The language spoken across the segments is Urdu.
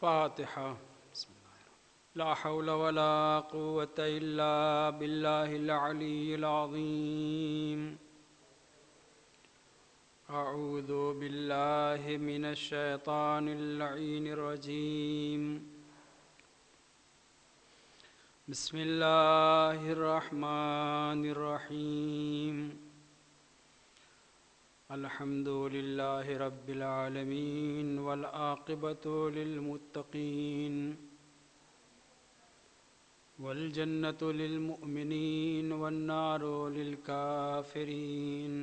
فاتحة. بسم الله لا حول ولا قوة إلا بالله العلي العظيم. أعوذ بالله من الشيطان اللعين الرجيم. بسم الله الرحمن الرحيم. الحمد لله رب العالمين والعاقبة للمتقين والجنة للمؤمنين والنار للكافرين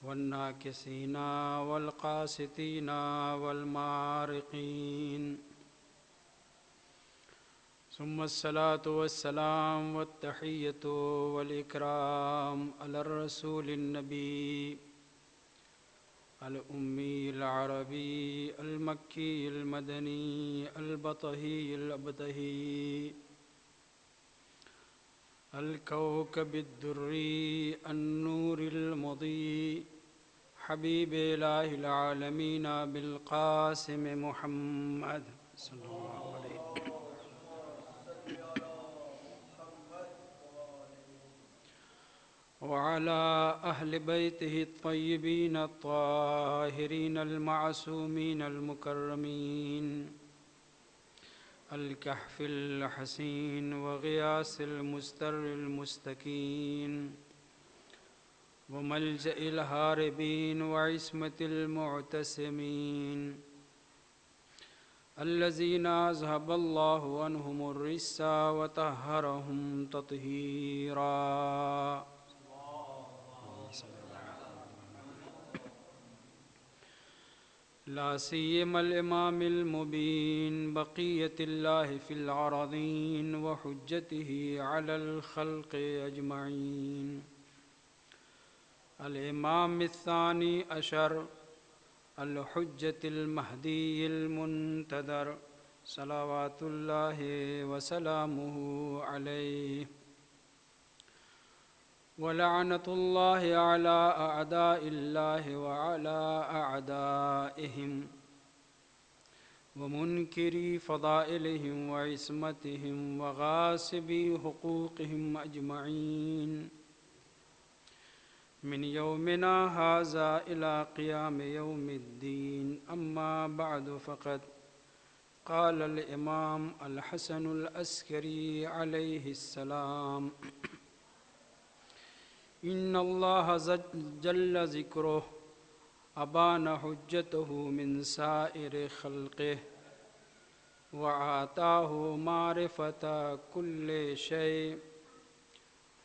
والناكسين والقاسطين والمارقين. ثم الصلاة والسلام والتحية والإكرام على الرسول النبي الأمي العربي المكي المدني البطهي الأبتهي الكوكب الدري النور المضيء حبيب إله العالمين بالقاسم محمد صلى الله عليه وعلى أهل بيته الطيبين الطاهرين المعصومين المكرمين الكهف الحسين وغياث المستر المستكين وملجأ الهاربين وعصمة المعتصمين الذين أذهب الله عنهم الرجس وطهرهم تطهيرا. لا سيما الإمام المبين بقية الله في العرضين وحجته على الخلق أجمعين الإمام الثاني عشر الحجة المهدي المنتظر صلوات الله وسلامه عليه. ولعنة الله على أعداء الله وعلى أعدائهم ومنكري فضائلهم وعصمتهم وغاصبي حقوقهم أجمعين من يومنا هذا إلى قيام يوم الدين. أما بعد فقد قال الإمام الحسن العسكري عليه السلام: إن الله جل ذكره أبان حجته من سائر خلقه وآتاه معرفة كل شيء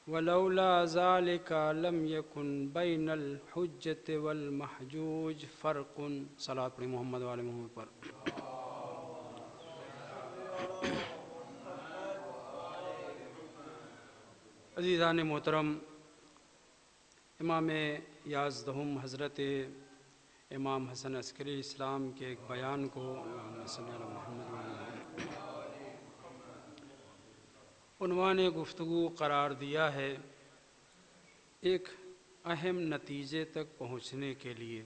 ولولا ذلك لم يكن بين الحجة والمحجوج فرق. صلاة پر محمد و آل محمد پر. عزیزان محترم، امام یازدہم حضرت امام حسن عسکری اسلام کے ایک بیان کو عنوان گفتگو قرار دیا ہے ایک اہم نتیجے تک پہنچنے کے لیے.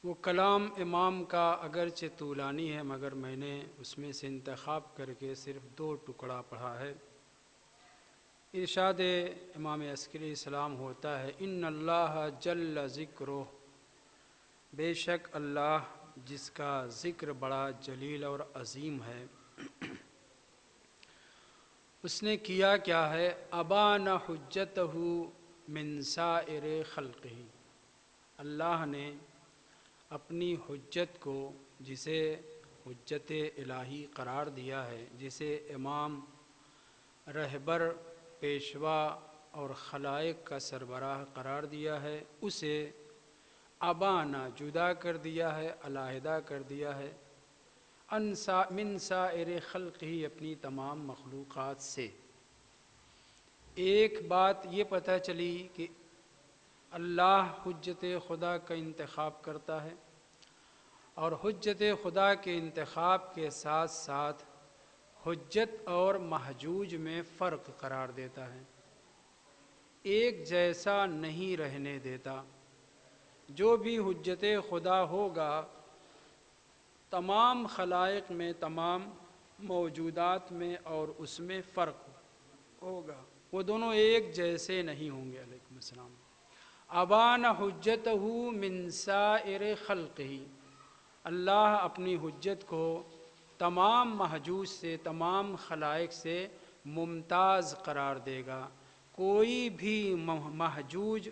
وہ کلام امام کا اگرچہ طولانی ہے مگر میں نے اس میں سے انتخاب کر کے صرف 2 ٹکڑا پڑھا ہے. ارشاد امام عسکری اسلام ہوتا ہے: ان اللہ جل ذکرہ، بے شک اللہ جس کا ذکر بڑا جلیل اور عظیم ہے، اس نے کیا کیا ہے؟ ابان حجتہ من سائر خلقہ، اللہ نے اپنی حجت کو، جسے حجت الہی قرار دیا ہے، جسے امام، رہبر، پیشوا اور خلائق کا سربراہ قرار دیا ہے، اسے ابانا جدا کر دیا ہے، علیحدہ کر دیا ہے، من سائر خلق ہی، اپنی تمام مخلوقات سے. ایک بات یہ پتہ چلی کہ اللہ حجت خدا کا انتخاب کرتا ہے اور حجت خدا کے انتخاب کے ساتھ ساتھ حجت اور محجوج میں فرق قرار دیتا ہے، ایک جیسا نہیں رہنے دیتا. جو بھی حجت خدا ہوگا تمام خلائق میں، تمام موجودات میں اور اس میں فرق ہوگا، وہ دونوں ایک جیسے نہیں ہوں گے۔ علیکم السلام۔ ابان حجتہ من سائر خلقہ، اللہ اپنی حجت کو تمام محجوج سے، تمام خلائق سے ممتاز قرار دے گا۔ کوئی بھی محجوج،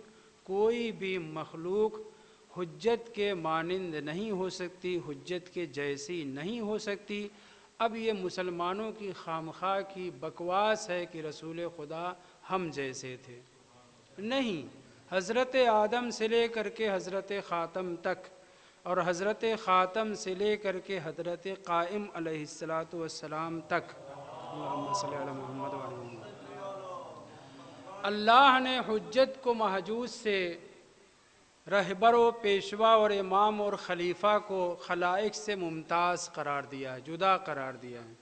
کوئی بھی مخلوق حجت کے مانند نہیں ہو سکتی، حجت کے جیسی نہیں ہو سکتی۔ اب یہ مسلمانوں کی خامخواہ کی بکواس ہے کہ رسول خدا ہم جیسے تھے، نہیں۔ حضرت آدم سے لے کر کے حضرت خاتم تک، اور حضرت خاتم سے لے کر کے حضرت قائم علیہ السلام تک، اللہم صلی علی محمد وعلی محمد، اللہ نے حجت کو محجوج سے، رہبر و پیشوا اور امام اور خلیفہ کو خلائق سے ممتاز قرار دیا ہے، جدا قرار دیا ہے۔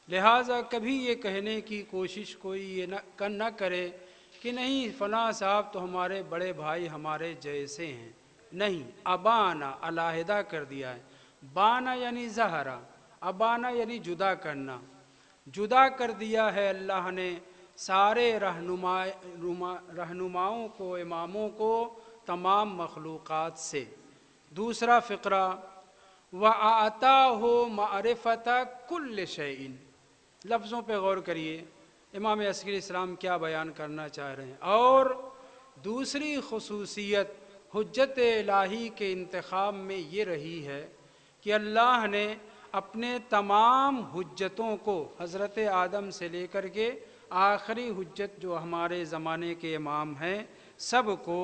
لہٰذا کبھی یہ کہنے کی کوشش کوئی یہ نہ کرے کہ نہیں فلاں صاحب تو ہمارے بڑے بھائی ہمارے جیسے ہیں، نہیں۔ ابانا علیحدہ کر دیا ہے، بانا یعنی ظہرا، ابانا یعنی جدا کرنا، جدا کر دیا ہے اللہ نے سارے رہنماؤں کو، اماموں کو تمام مخلوقات سے۔ دوسرا فقرہ، وَأَعْطَاهُ مَعْرِفَةَ كُلِّ شَيْءٍ، لفظوں پہ غور کریے، امام عسکری اسلام کیا بیان کرنا چاہ رہے ہیں۔ اور دوسری خصوصیت حجت الہی کے انتخاب میں یہ رہی ہے کہ اللہ نے اپنے تمام حجتوں کو، حضرت آدم سے لے کر کے آخری حجت جو ہمارے زمانے کے امام ہیں، سب کو،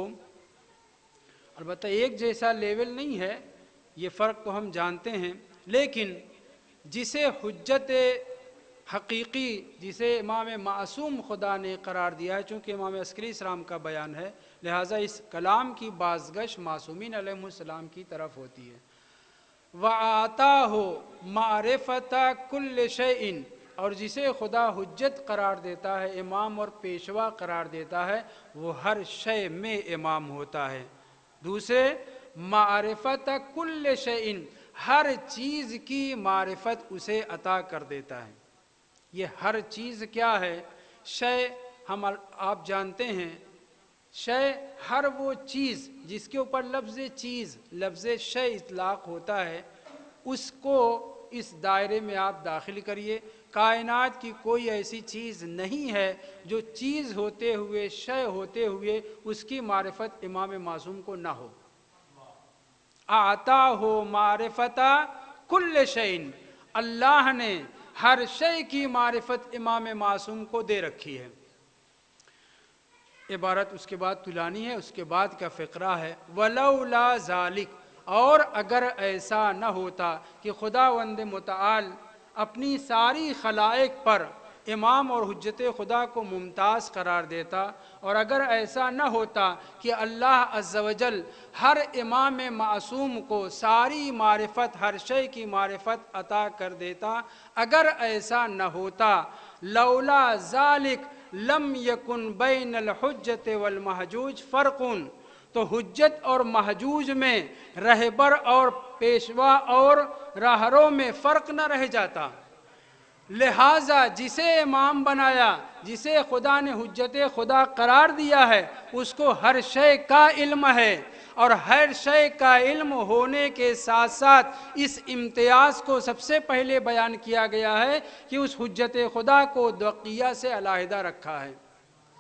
البتہ ایک جیسا لیول نہیں ہے، یہ فرق تو ہم جانتے ہیں، لیکن جسے حجت حقیقی، جسے امام معصوم خدا نے قرار دیا ہے، چونکہ امام عسکری اسلام کا بیان ہے، لہٰذا اس کلام کی بازگشت معصومین علیہ السلام کی طرف ہوتی ہے۔ وَآتَاهُ مَعْرِفَةَ كُلِّ شَيْءٍ، اور جسے خدا حجت قرار دیتا ہے، امام اور پیشوا قرار دیتا ہے، وہ ہر شے میں امام ہوتا ہے۔ دوسرے، معرفت کل شیء، ہر چیز کی معرفت اسے عطا کر دیتا ہے۔ یہ ہر چیز کیا ہے؟ شے، آپ جانتے ہیں، شے ہر وہ چیز جس کے اوپر لفظ چیز، لفظ شے اطلاق ہوتا ہے، اس کو اس دائرے میں آپ داخل کریے۔ کائنات کی کوئی ایسی چیز نہیں ہے جو چیز ہوتے ہوئے، شے ہوتے ہوئے اس کی معرفت امام معصوم کو نہ ہو۔ اعطاہ معرفت کل شیء، اللہ نے ہر شے کی معرفت امام معصوم کو دے رکھی ہے۔ عبارت اس کے بعد طولانی ہے، اس کے بعد کا فقرہ ہے وَلَوْلَا ذَلِكَ، اور اگر ایسا نہ ہوتا کہ خداوند متعال اپنی ساری خلائق پر امام اور حجت خدا کو ممتاز قرار دیتا، اور اگر ایسا نہ ہوتا کہ اللہ عز و جل ہر امام معصوم کو ساری معرفت، ہر شے کی معرفت عطا کر دیتا، اگر ایسا نہ ہوتا، لولا ذالک لم یکن بین الحجت والمحجوج فرقن، تو حجت اور محجوج میں، رہبر اور پیشوا اور راہروں میں فرق نہ رہ جاتا۔ لہٰذا جسے امام بنایا، جسے خدا نے حجت خدا قرار دیا ہے، اس کو ہر شے کا علم ہے، اور ہر شے کا علم ہونے کے ساتھ ساتھ اس امتیاز کو سب سے پہلے بیان کیا گیا ہے کہ اس حجت خدا کو بقیہ سے علیحدہ رکھا ہے،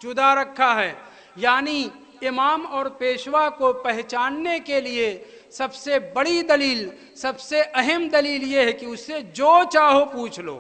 جدا رکھا ہے۔ یعنی امام اور پیشوا کو پہچاننے کے لیے سب سے بڑی دلیل، سب سے اہم دلیل یہ ہے کہ اس سے جو چاہو پوچھ لو۔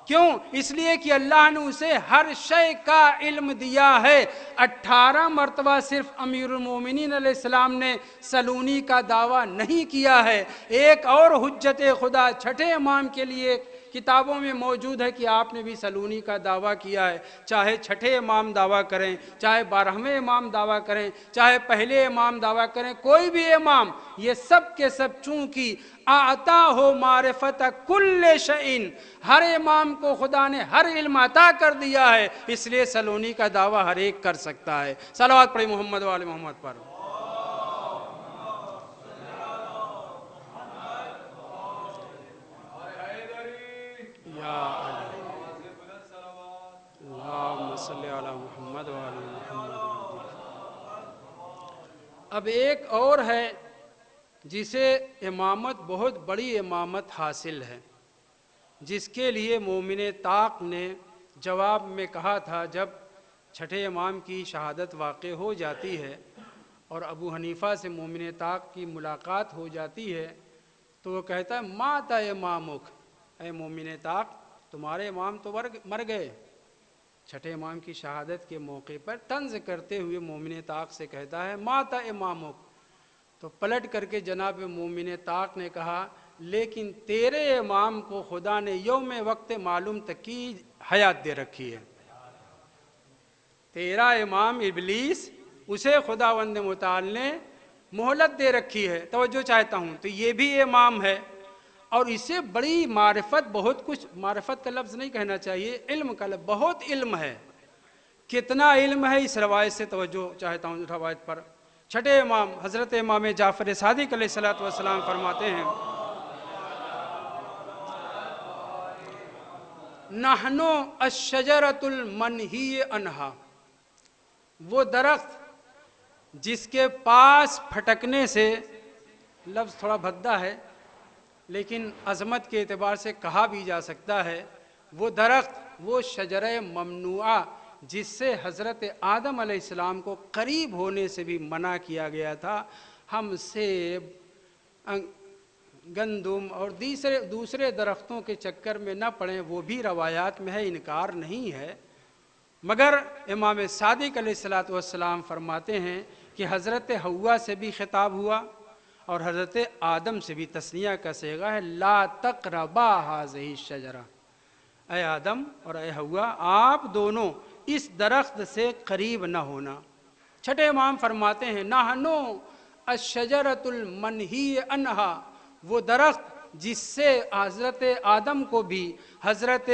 کیوں؟ اس لیے کہ اللہ نے اسے ہر شے کا علم دیا ہے۔ 18 مرتبہ صرف امیر المومنین علیہ السلام نے سلونی کا دعویٰ نہیں کیا ہے، ایک اور حجت خدا چھٹے امام کے لیے کتابوں میں موجود ہے کہ آپ نے بھی سلونی کا دعویٰ کیا ہے۔ چاہے چھٹے امام دعویٰ کریں، چاہے 12ویں امام دعویٰ کریں، چاہے پہلے امام دعویٰ کریں، کوئی بھی امام، یہ سب کے سب چونکہ اعطاہ معرفت کل شیء، ہر امام کو خدا نے ہر علم عطا کر دیا ہے، اس لیے سلونی کا دعویٰ ہر ایک کر سکتا ہے۔ صلوات پڑھی محمد و آل محمد پر۔ اب ایک اور ہے جسے امامت، بہت بڑی امامت حاصل ہے، جس کے لیے مومن طاق نے جواب میں کہا تھا، جب چھٹے امام کی شہادت واقع ہو جاتی ہے اور ابو حنیفہ سے مومن طاق کی ملاقات ہو جاتی ہے تو وہ کہتا ہے مات امامک، اے مومن طاق تمہارے امام تو مر گئے۔ چھٹے امام کی شہادت کے موقع پر طنز کرتے ہوئے مومن طاق سے کہتا ہے مات امامک، تو پلٹ کر کے جناب مومن طاق نے کہا لیکن تیرے امام کو خدا نے یوم وقت معلوم تک کی حیات دے رکھی ہے، تیرا امام ابلیس اسے خداوند متعال نے مہلت دے رکھی ہے۔ توجہ چاہتا ہوں، تو یہ بھی امام ہے، اور اسے بڑی معرفت، بہت کچھ، معرفت کا لفظ نہیں کہنا چاہیے، علم کا لفظ، بہت علم ہے۔ کتنا علم ہے اس روایت سے توجہ چاہتا ہوں، روایت پر چھٹے امام حضرت امام جعفر صادق علیہ السلام فرماتے ہیں نحنو الشجرۃ المنہی عنہا، وہ درخت جس کے پاس پھٹکنے سے، لفظ تھوڑا بھدا ہے لیکن عظمت کے اعتبار سے کہا بھی جا سکتا ہے، وہ درخت، وہ شجرہ ممنوعہ جس سے حضرت آدم علیہ السلام کو قریب ہونے سے بھی منع کیا گیا تھا، ہم سیب، گندم اور دوسرے درختوں کے چکر میں نہ پڑیں، وہ بھی روایات میں ہے، انکار نہیں ہے، مگر امام صادق علیہ السلام فرماتے ہیں کہ حضرت حوا سے بھی خطاب ہوا اور حضرت آدم سے بھی، تثنیہ کا صیغہ ہے لا تقربا ہذہ الشجرہ، اے آدم اور اے حوا آپ دونوں اس درخت سے قریب نہ ہونا۔ چھٹے امام فرماتے ہیں نحنو الشجرۃ المنہی عنہا، وہ درخت جس سے حضرت آدم کو بھی حضرت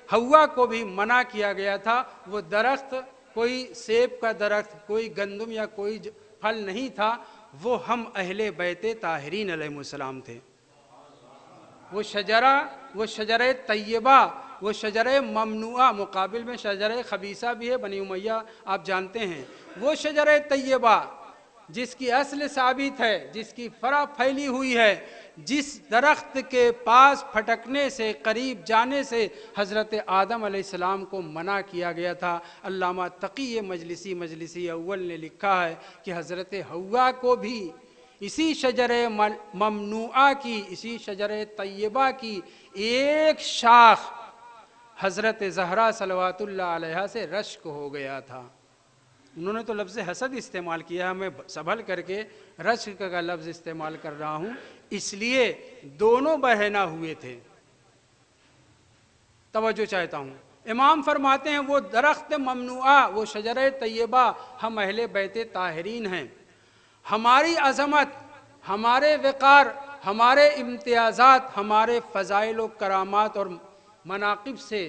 حوا کو بھی منع کیا گیا تھا، وہ درخت کوئی سیب کا درخت، کوئی گندم یا کوئی پھل نہیں تھا، وہ ہم اہل بیت طاہرین علیہ السلام تھے۔ وہ شجرہ طیبہ، وہ شجرہ ممنوعہ، مقابل میں شجرہ خبیثہ بھی ہے، بنی امیہ آپ جانتے ہیں، وہ شجرہ طیبہ جس کی اصل ثابت ہے، جس کی فرع پھیلی ہوئی ہے، جس درخت کے پاس پھٹکنے سے، قریب جانے سے حضرت آدم علیہ السلام کو منع کیا گیا تھا۔ علامہ تقی مجلسی اول نے لکھا ہے کہ حضرت حوا کو بھی اسی شجرہ ممنوعہ کی، اسی شجرہ طیبہ کی ایک شاخ حضرت زہرا صلوات اللہ علیہا سے رشک ہو گیا تھا۔ انہوں نے تو لفظ حسد استعمال کیا ہے، میں سنبھل کر کے رشک کا لفظ استعمال کر رہا ہوں، اس لیے دونوں بہنا ہوئے تھے۔ توجہ چاہتا ہوں، امام فرماتے ہیں وہ درخت ممنوعہ، وہ شجرہ طیبہ، ہم اہل بیت طاہرین ہیں، ہماری عظمت، ہمارے وقار، ہمارے امتیازات، ہمارے فضائل و کرامات اور مناقب سے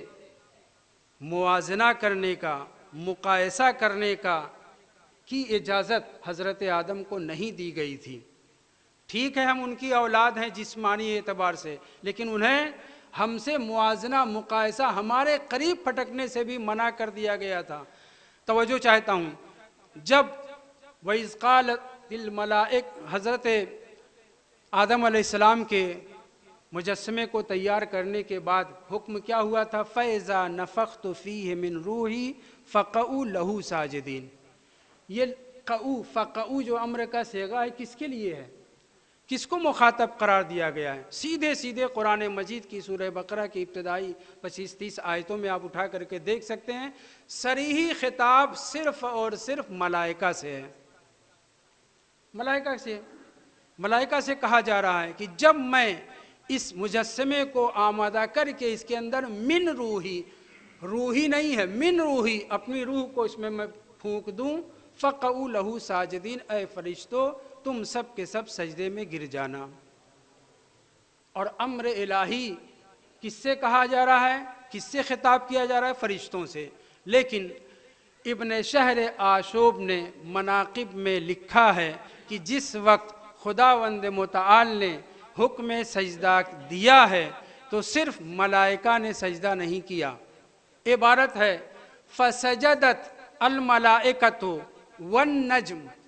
موازنہ کرنے کا، مقایسہ کرنے کی اجازت حضرت آدم کو نہیں دی گئی تھی۔ ٹھیک ہے ہم ان کی اولاد ہیں جسمانی اعتبار سے، لیکن انہیں ہم سے موازنہ، مقایسہ، ہمارے قریب پھٹکنے سے بھی منع کر دیا گیا تھا۔ توجہ چاہتا ہوں، جب وَإِذْ قَالَتِ الْمَلَائِكَةُ، حضرت آدم علیہ السلام کے مجسمے کو تیار کرنے کے بعد حکم کیا ہوا تھا؟ فَإِذَا نَفَخْتُ فِيهِ مِنْ رُوحِي فَقَعُوا لَهُ سَاجِدِينَ۔ یہ فَقَعُوا جو امر کا صیغہ ہے کس کے لیے ہے؟ کس کو مخاطب قرار دیا گیا ہے؟ سیدھے قرآن مجید کی سورہ بقرہ کی ابتدائی 25-30 آیتوں میں آپ اٹھا کر کے دیکھ سکتے ہیں، صریحی خطاب صرف اور صرف ملائکہ سے ہے۔ ملائکہ سے کہا جا رہا ہے کہ جب میں اس مجسمے کو آمادہ کر کے اس کے اندر من روحی، روحی نہیں ہے، من روحی، اپنی روح کو اس میں پھونک دوں، فَقَعُوا لَهُ سَاجِدِينَ، اے فرشتو تم سب کے سب سجدے میں گر جانا۔ اور امر الہی کس سے کہا جا رہا ہے؟ کس سے خطاب کیا جا رہا ہے؟ فرشتوں سے۔ لیکن ابن شہر آشوب نے مناقب میں لکھا ہے کہ جس وقت خداوند متعال نے حکم سجدہ دیا ہے تو صرف ملائکہ نے سجدہ نہیں کیا، عبارت ہے فَسَجَدَتْ الْمَلَائِكَةُ وَالنَّجْمُ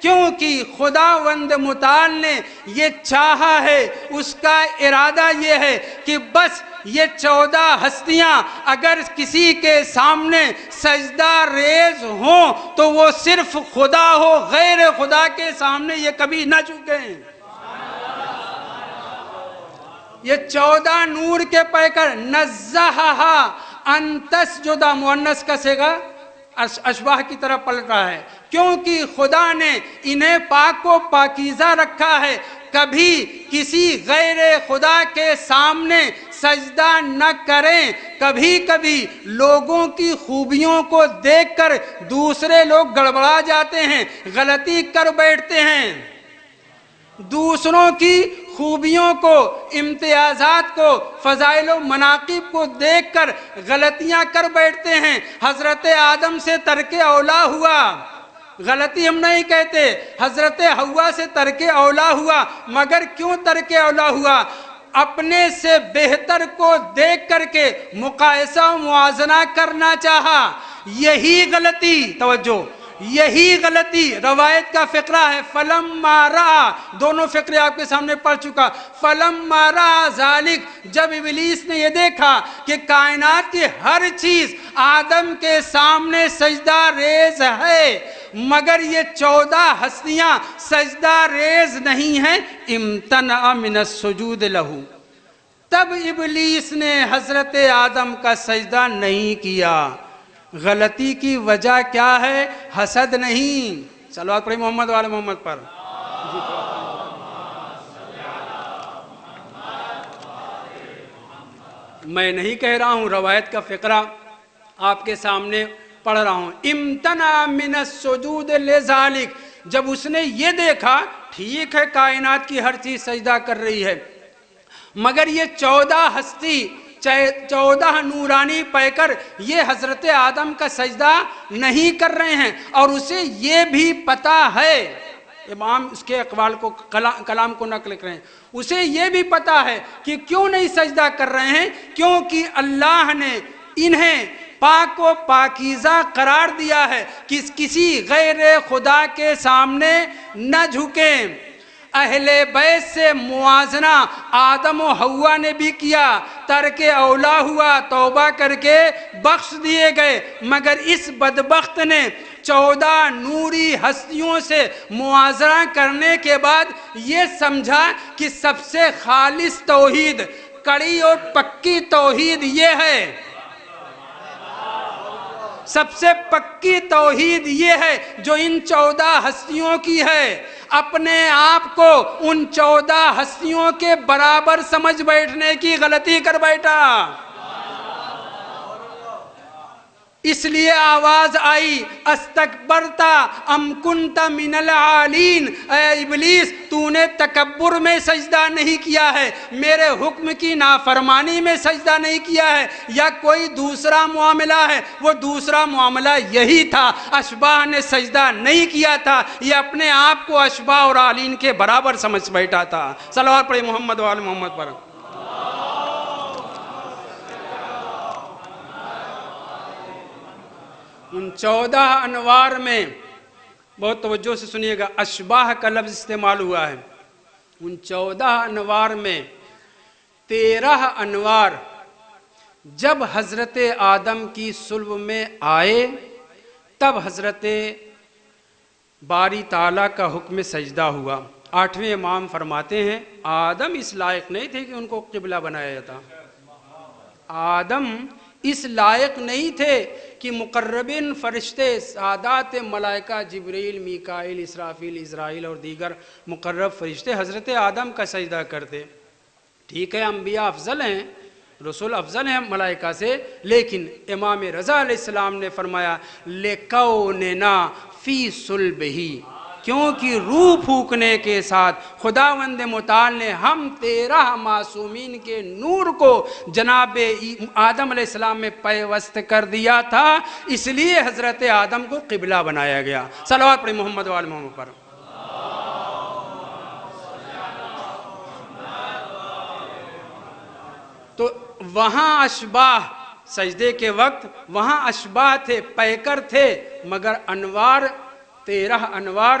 کیونکہ خداوند متعال نے یہ چاہا ہے، اس کا ارادہ یہ ہے کہ بس یہ 14 ہستیاں اگر کسی کے سامنے سجدہ ریز ہوں تو وہ صرف خدا ہو، غیر خدا کے سامنے یہ کبھی نہ جھکیں۔ یہ 14 نور کے پیکر، نزہہا ان تسجد، مؤنث کا صیغہ اشباہ کی طرف پلٹ رہا ہے، کیونکہ خدا نے انہیں پاک و پاکیزہ رکھا ہے، کبھی کسی غیر خدا کے سامنے سجدہ نہ کریں۔ کبھی کبھی لوگوں کی خوبیوں کو دیکھ کر دوسرے لوگ گڑبڑا جاتے ہیں، غلطی کر بیٹھتے ہیں، دوسروں کی خوبیوں کو، امتیازات کو، فضائل و مناقب کو دیکھ کر غلطیاں کر بیٹھتے ہیں۔ حضرت آدم سے ترک اولا ہوا، غلطی ہم نہیں کہتے، حضرت حوا سے ترک اولا ہوا، مگر کیوں ترک اولا ہوا؟ اپنے سے بہتر کو دیکھ کر کے مقایسہ و موازنہ کرنا چاہا۔ یہی غلطی، توجہ، یہی غلطی روایت کا فقرہ ہے، فَلَمَّا رَأَى، دونوں فقرے آپ کے سامنے پڑھ چکا، فَلَمَّا رَأَى ذَلِكَ، جب ابلیس نے یہ دیکھا کہ کائنات کی ہر چیز آدم کے سامنے سجدہ ریز ہے مگر یہ 14 ہستیاں سجدہ ریز نہیں ہیں، امتنع من السجود لہو، تب ابلیس نے حضرت آدم کا سجدہ نہیں کیا۔ غلطی کی وجہ کیا ہے؟ حسد نہیں۔ صلوات پڑھی محمد وعلی محمد پر۔ میں نہیں کہہ رہا ہوں، روایت کا فقرہ آپ کے سامنے پڑھ رہا ہوں۔ امتنع من السجود لذالک، جب اس نے یہ دیکھا ٹھیک ہے کائنات کی ہر چیز سجدہ کر رہی ہے مگر یہ 14 ہستی، 14 نورانی پیکر یہ حضرت آدم کا سجدہ نہیں کر رہے ہیں، اور اسے یہ بھی پتا ہے، امام اس کے اقوال کو، کلام کو نقل کریں، اسے یہ بھی پتا ہے کہ کیوں نہیں سجدہ کر رہے ہیں، کیونکہ اللہ نے انہیں پاک و پاکیزہ قرار دیا ہے کہ کسی غیر خدا کے سامنے نہ جھکیں۔ اہل بیت سے موازنہ آدم و حوا نے بھی کیا، ترک اولا ہوا، توبہ کر کے بخش دیے گئے، مگر اس بدبخت نے 14 نوری ہستیوں سے موازنہ کرنے کے بعد یہ سمجھا کہ سب سے خالص توحید، کڑی اور پکی توحید یہ ہے، سب سے پکی توحید یہ ہے جو ان 14 ہستیوں کی ہے۔ اپنے آپ کو ان 14 ہستیوں کے برابر سمجھ بیٹھنے کی غلطی کر بیٹھا، اس لیے آواز آئی استکبرتا ام کنت من العالین، اے ابلیس تو نے تکبر میں سجدہ نہیں کیا ہے، میرے حکم کی نافرمانی میں سجدہ نہیں کیا ہے، یا کوئی دوسرا معاملہ ہے؟ وہ دوسرا معاملہ یہی تھا، اشباہ نے سجدہ نہیں کیا تھا، یہ اپنے آپ کو اشباہ اور عالین کے برابر سمجھ بیٹھا تھا۔ صلوات پڑھیں محمد وآل محمد پر۔ ان 14 انوار میں بہت توجہ سے سنیے گا، اشباہ کا لفظ استعمال ہوا ہے، ان 14 انوار میں 13 انوار جب حضرت آدم کی صلب میں آئے تب حضرت باری تعالیٰ کا حکم سجدہ ہوا۔ 8ویں امام فرماتے ہیں آدم اس لائق نہیں تھے کہ ان کو قبلہ بنایا جاتا، آدم اس لائق نہیں تھے کہ مقربین فرشتے، سادات ملائکہ جبریل، میکائیل، اسرافیل، اسرائیل اور دیگر مقرب فرشتے حضرت آدم کا سجدہ کرتے۔ ٹھیک ہے انبیاء افضل ہیں، رسول افضل ہیں ملائکہ سے، لیکن امام رضا علیہ السلام نے فرمایا لِكَوْنِنَا فِي صُلْبِهِ، کیونکہ روح پھونکنے کے ساتھ خداوند متعال نے ہم 13 معصومین کے نور کو جناب آدم علیہ السلام میں پیوست کر دیا تھا، اس لیے حضرت آدم کو قبلہ بنایا گیا۔ صلوات پڑھیں محمد وآل محمد پر۔ تو وہاں اشباہ سجدے کے وقت وہاں اشباہ تھے، پیکر تھے، مگر انوار 13 انوار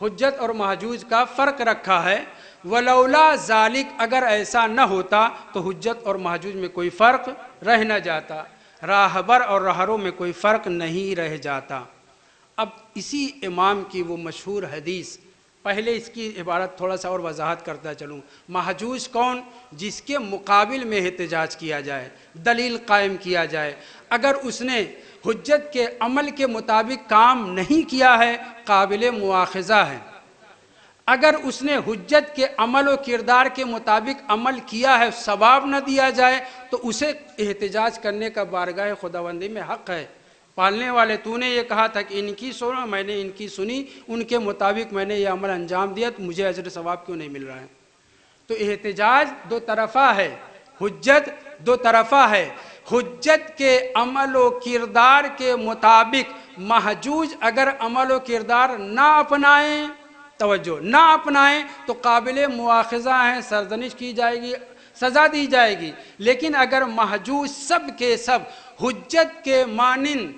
حجت اور محجوج کا فرق رکھا ہے. ولولا ذالک، اگر ایسا نہ ہوتا تو حجت اور محجوج میں کوئی فرق رہ نہ جاتا، راہبر اور رہرو میں کوئی فرق نہیں رہ جاتا. اب اسی امام کی وہ مشہور حدیث، پہلے اس کی عبارت تھوڑا سا اور وضاحت کرتا چلوں. محجوج کون؟ جس کے مقابل میں احتجاج کیا جائے، دلیل قائم کیا جائے. اگر اس نے حجت کے عمل کے مطابق کام نہیں کیا ہے، قابل مواخذہ ہے. اگر اس نے حجت کے عمل و کردار کے مطابق عمل کیا ہے، ثواب نہ دیا جائے، تو اسے احتجاج کرنے کا بارگاہ خداوندی میں حق ہے. پالنے والے، تو نے یہ کہا تھا کہ ان کی سنو، میں نے ان کی سنی، ان کے مطابق میں نے یہ عمل انجام دیا، تو مجھے اجر ثواب کیوں نہیں مل رہا ہے؟ تو احتجاج دو طرفہ ہے، حجت دو طرفہ ہے. حجت کے عمل و کردار کے مطابق محجوج اگر عمل و کردار نہ اپنائیں، توجہ، نہ اپنائیں، تو قابل مواخذہ ہیں، سرزنش کی جائے گی، سزا دی جائے گی. لیکن اگر محجوج سب کے سب حجت کے مانند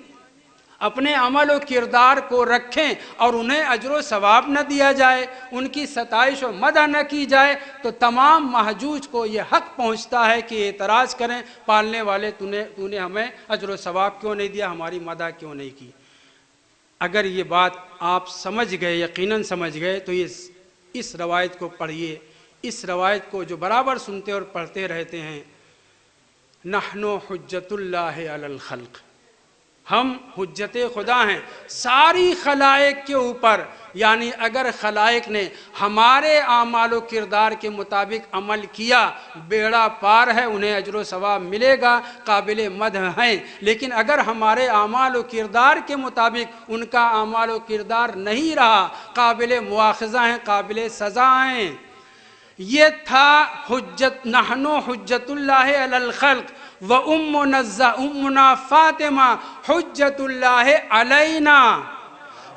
اپنے عمل و کردار کو رکھیں اور انہیں اجر و ثواب نہ دیا جائے، ان کی ستائش و مدح نہ کی جائے، تو تمام محجوج کو یہ حق پہنچتا ہے کہ اعتراض کریں، پالنے والے تو نے ہمیں اجر و ثواب کیوں نہیں دیا، ہماری مدح کیوں نہیں کی. اگر یہ بات آپ سمجھ گئے، یقیناً سمجھ گئے، تو اس روایت کو پڑھیے. اس روایت کو جو برابر سنتے اور پڑھتے رہتے ہیں، نحن حجت اللہ علی الخلق، ہم حجت خدا ہیں ساری خلائق کے اوپر. یعنی اگر خلائق نے ہمارے اعمال و کردار کے مطابق عمل کیا، بیڑا پار ہے، انہیں اجر و ثواب ملے گا، قابل مدح ہیں. لیکن اگر ہمارے اعمال و کردار کے مطابق ان کا اعمال و کردار نہیں رہا، قابل مواخذہ ہیں، قابل سزا ہیں. یہ تھا حجت، نحن حجت اللہ علی الخلق و امنا فاطمہ حجت اللہ علینا.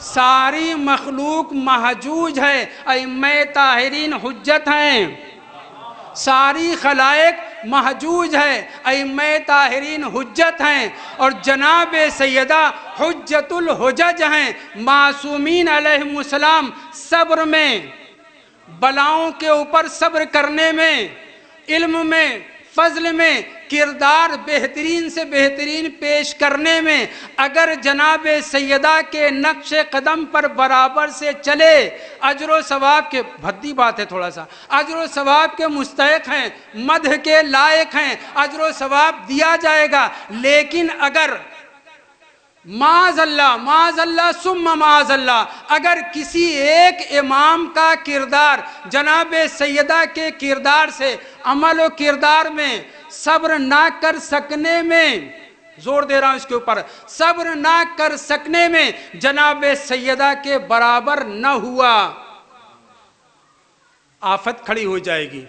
ساری مخلوق محجوج ہے، ائمہ طاہرین حجت ہیں. ساری خلائق محجوج ہے، ائمہ طاہرین حجت ہیں. اور جناب سیدہ حجت الحجج ہیں. معصومین علیہم السلام صبر میں، بلاؤں کے اوپر صبر کرنے میں، علم میں، فضل میں، کردار بہترین سے بہترین پیش کرنے میں، اگر جناب سیدہ کے نقش قدم پر برابر سے چلے، اجر و ثواب کے، بھدی بات ہے تھوڑا سا، اجر و ثواب کے مستحق ہیں، مدح کے لائق ہیں، اجر و ثواب دیا جائے گا. لیکن اگر معاذ اللہ ثم معاذ اللہ، اگر کسی ایک امام کا کردار جناب سیدہ کے کردار سے، عمل و کردار میں صبر نہ کر سکنے میں، زور دے رہا ہوں اس کے اوپر، صبر نہ کر سکنے میں جناب سیدہ کے برابر نہ ہوا، آفت کھڑی ہو جائے گی.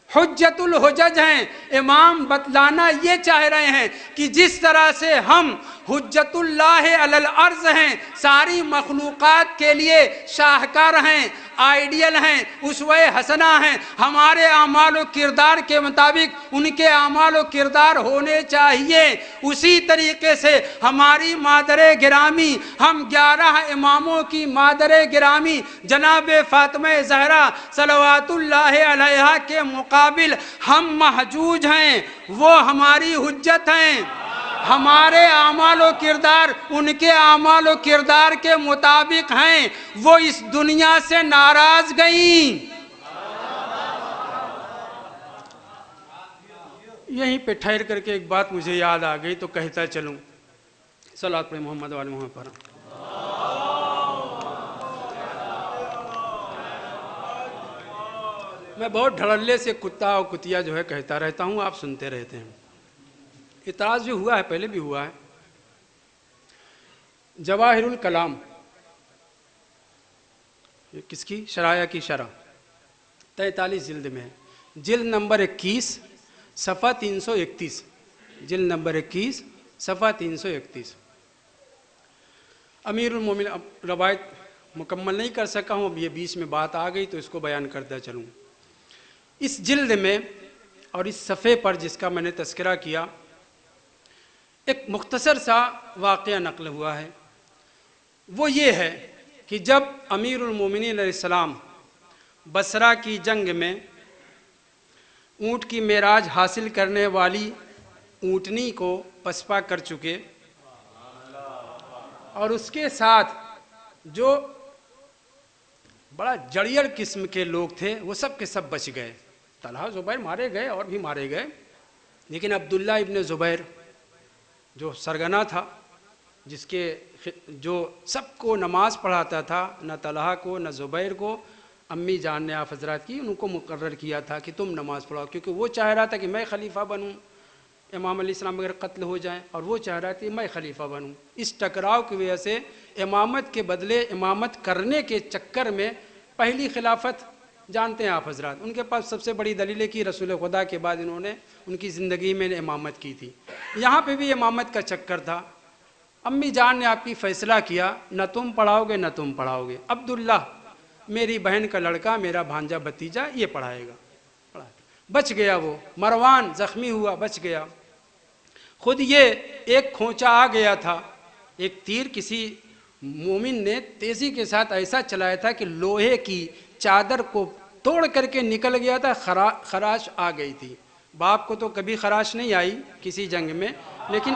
حجت الحجج ہیں. امام بتلانا یہ چاہ رہے ہیں کہ جس طرح سے ہم حجت اللہ علی الارض ہیں، ساری مخلوقات کے لیے شاہکار ہیں، آئیڈیل ہیں، اسوہ حسنہ ہیں، ہمارے اعمال و کردار کے مطابق ان کے اعمال و کردار ہونے چاہیے، اسی طریقے سے ہماری مادر گرامی، ہم 11 اماموں کی مادر گرامی جناب فاطمہ زہرا صلوات اللہ علیہا کے مقابل ہم محجوج ہیں، وہ ہماری حجت ہیں. ہمارے اعمال و کردار ان کے اعمال و کردار کے مطابق ہیں، وہ اس دنیا سے ناراض گئیں. یہیں پہ ٹھہر کر کے ایک بات مجھے یاد آ گئی تو کہتا چلوں. صلوات پڑھیں محمد وآل محمد پر. میں بہت دھڑلے سے کتا اور کتیا جو ہے کہتا رہتا ہوں، آپ سنتے رہتے ہیں. اعتراض بھی ہوا ہے، پہلے بھی ہوا ہے. جواہر الکلام، یہ کس کی؟ شرائع کی شرح، 43 جلد میں ہے. جلد نمبر 21 صفحہ 331. جلد نمبر 21 صفحہ 331. امیر المومنین، روایت مکمل نہیں کر سکا ہوں، اب یہ بیچ میں بات آ گئی تو اس کو بیان کرتا چلوں. اس جلد میں اور اس صفحے پر جس کا میں نے تذکرہ کیا، ایک مختصر سا واقعہ نقل ہوا ہے. وہ یہ ہے کہ جب امیر المومنین علیہ السلام بصرہ کی جنگ میں اونٹ کی معراج حاصل کرنے والی اونٹنی کو پسپا کر چکے اور اس کے ساتھ جو بڑا جڑیڑ قسم کے لوگ تھے وہ سب کے سب بچ گئے. طلحہ زبیر مارے گئے اور بھی مارے گئے، لیکن عبداللہ ابن زبیر جو سرگنا تھا، جس کے جو سب کو نماز پڑھاتا تھا، نہ طلحہ کو نہ زبیر کو امی جان نے آپ حضرات کی ان کو مقرر کیا تھا کہ تم نماز پڑھاؤ، کیونکہ وہ چاہ رہا تھا کہ میں خلیفہ بنوں، امام علیہ السلام اگر قتل ہو جائیں، اور وہ چاہ رہا تھا کہ میں خلیفہ بنوں. اس ٹکراؤ کی وجہ سے امامت کے بدلے امامت کرنے کے چکر میں پہلی خلافت جانتے ہیں آپ حضرات، ان کے پاس سب سے بڑی دلیل ہے کہ رسول خدا کے بعد انہوں نے ان کی زندگی میں امامت کی تھی. یہاں پہ بھی امامت کا چکر تھا. امی جان نے آپ کی فیصلہ کیا، نہ تم پڑھاؤ گے نہ تم پڑھاؤ گے، عبداللہ میری بہن کا لڑکا، میرا بھانجا بھتیجا یہ پڑھائے گا. بچ گیا وہ. مروان زخمی ہوا، بچ گیا. خود یہ ایک کھونچا آ گیا تھا، ایک تیر کسی مومن نے تیزی کے ساتھ ایسا چلایا تھا کہ لوہے کی چادر کو توڑ کر کے نکل گیا تھا، خراش آ گئی تھی. باپ کو تو کبھی خراش نہیں آئی کسی جنگ میں، لیکن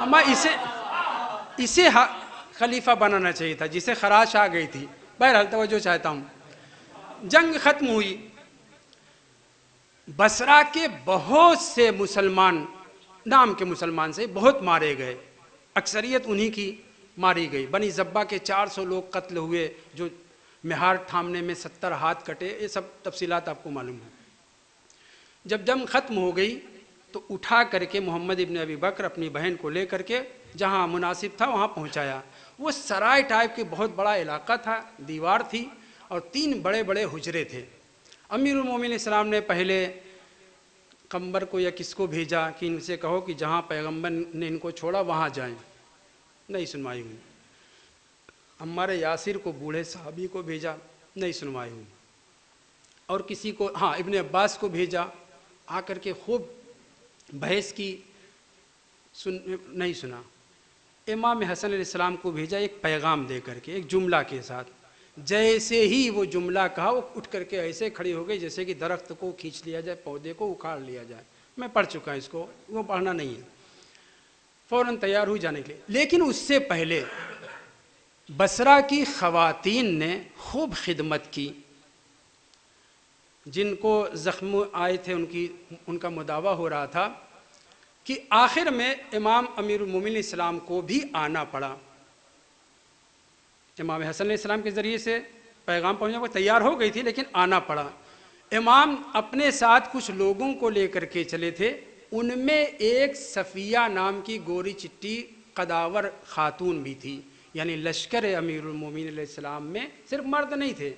اما اسے خلیفہ بنانا چاہیے تھا جسے خراش آ گئی تھی. بہرحال توجہ چاہتا ہوں. جنگ ختم ہوئی. بصرہ کے بہت سے مسلمان، نام کے مسلمان سے بہت مارے گئے، اکثریت انہی کی ماری گئی. بنی زبہ کے 400 لوگ قتل ہوئے، جو مہار تھامنے میں 70 ہاتھ کٹے. یہ سب تفصیلات آپ کو معلوم ہیں. جب جنگ ختم ہو گئی تو اٹھا کر کے محمد ابن ابی بکر اپنی بہن کو لے کر کے جہاں مناسب تھا وہاں پہنچایا. وہ سرائے ٹائپ کے بہت بڑا علاقہ تھا، دیوار تھی اور 3 بڑے بڑے حجرے تھے. امیر المومنین السلام نے پہلے قمبر کو یا کس کو بھیجا کہ ان سے کہو کہ جہاں پیغمبر نے ان کو چھوڑا وہاں جائیں. نہیں سنوائی ہوئی. عمار یاسر کو، بوڑھے صحابی کو بھیجا، نہیں سنوائی ہوئی. اور کسی کو، ہاں ابن عباس کو بھیجا، آ کر کے خوب بحث کی، نہیں سنا. امام حسن علیہ السلام کو بھیجا ایک پیغام دے کر کے، ایک جملہ کے ساتھ. جیسے ہی وہ جملہ کہا وہ اٹھ کر کے ایسے کھڑی ہو گئی جیسے کہ درخت کو کھینچ لیا جائے، پودے کو اکھاڑ لیا جائے. میں پڑھ چکا اس کو، وہ پڑھنا نہیں ہے. فوراً تیار ہوئی جانے کے لیے. لیکن اس سے پہلے بصرہ کی خواتین نے خوب خدمت کی. جن کو زخم آئے تھے ان کا مداوع ہو رہا تھا کہ آخر میں امام امیر المومنین السلام کو بھی آنا پڑا. امام حسن علیہ السلام کے ذریعے سے پیغام پہنچا، وہ تیار ہو گئی تھی لیکن آنا پڑا. امام اپنے ساتھ کچھ لوگوں کو لے کر کے چلے تھے. ان میں ایک صفیہ نام کی گوری چٹی قداور خاتون بھی تھی. یعنی لشکر امیر المومنین علیہ السلام میں صرف مرد نہیں تھے،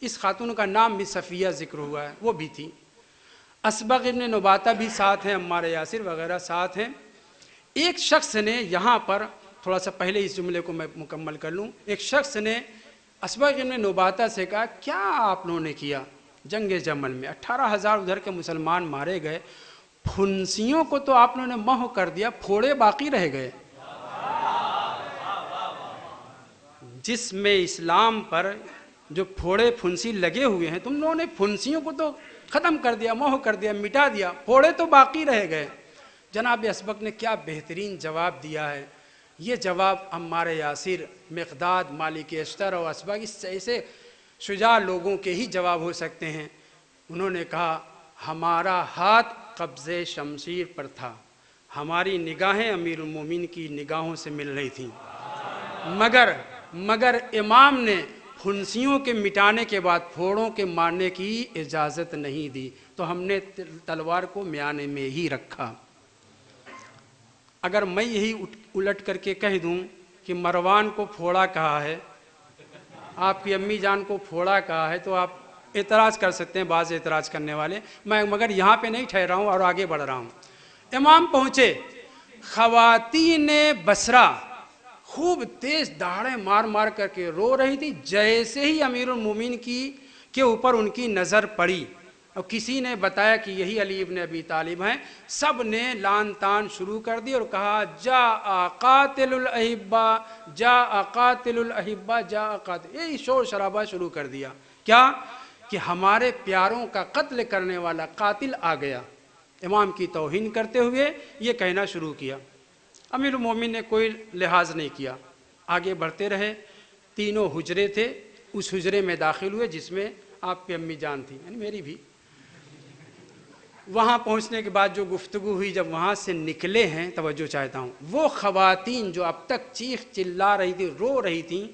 اس خاتون کا نام بھی صفیہ ذکر ہوا ہے، وہ بھی تھی. اسبغ ابن نباتہ بھی ساتھ ہیں، عمار یاسر وغیرہ ساتھ ہیں. ایک شخص نے یہاں پر تھوڑا سا پہلے اس جملے کو میں مکمل کر لوں. ایک شخص نے اسبغ ابن نباتہ سے کہا، کیا آپ لوگوں نے کیا جنگ جمل میں؟ 18,000 ادھر کے مسلمان مارے گئے، پھنسیوں کو تو آپ لوگوں نے محو کر دیا، پھوڑے باقی رہ گئے. جس میں اسلام پر جو پھوڑے پھنسی لگے ہوئے ہیں، تم لوگوں نے پھنسیوں کو تو ختم کر دیا، محو کر دیا، مٹا دیا، پھوڑے تو باقی رہ گئے. جناب اسبغ نے کیا بہترین جواب دیا ہے. یہ جواب عمار یاسر، مقداد، مالک اشتر اور اسبغ اس ایسے شجاع لوگوں کے ہی جواب ہو سکتے ہیں. انہوں نے کہا، ہمارا ہاتھ قبضے شمشیر پر تھا، ہماری نگاہیں امیر المومنین کی نگاہوں سے مل رہی تھیں، مگر امام نے پھنسیوں کے مٹانے کے بعد پھوڑوں کے مارنے کی اجازت نہیں دی، تو ہم نے تلوار کو میانے میں ہی رکھا. اگر میں یہی الٹ کر کے کہہ دوں کہ مروان کو پھوڑا کہا ہے، آپ کی امی جان کو پھوڑا کہا ہے، تو آپ اعتراض کر سکتے ہیں، بعض اعتراض کرنے والے. میں مگر یہاں پہ نہیں ٹھہرا ہوں اور آگے بڑھ رہا ہوں. امام پہنچے. خواتین بصرہ خوب تیز دہاڑیں مار مار کر کے رو رہی تھی. جیسے ہی امیر المومنین کے اوپر ان کی نظر پڑی اور کسی نے بتایا کہ یہی علی ابن ابی طالب ہیں، سب نے لان تان شروع کر دی اور کہا جاء قاتل الاحبہ، جاء قاتل الاحبہ، جاء قاتل، یہی شور شرابہ شروع کر دیا، کیا کہ ہمارے پیاروں کا قتل کرنے والا قاتل آ گیا۔ امام کی توہین کرتے ہوئے یہ کہنا شروع کیا۔ امیر المومنین نے کوئی لحاظ نہیں کیا، آگے بڑھتے رہے۔ تینوں حجرے تھے، اس حجرے میں داخل ہوئے جس میں آپ کی امی جان تھی، یعنی میری بھی۔ وہاں پہنچنے کے بعد جو گفتگو ہوئی، جب وہاں سے نکلے ہیں، توجہ چاہتا ہوں، وہ خواتین جو اب تک چیخ چلا رہی تھی، رو رہی تھیں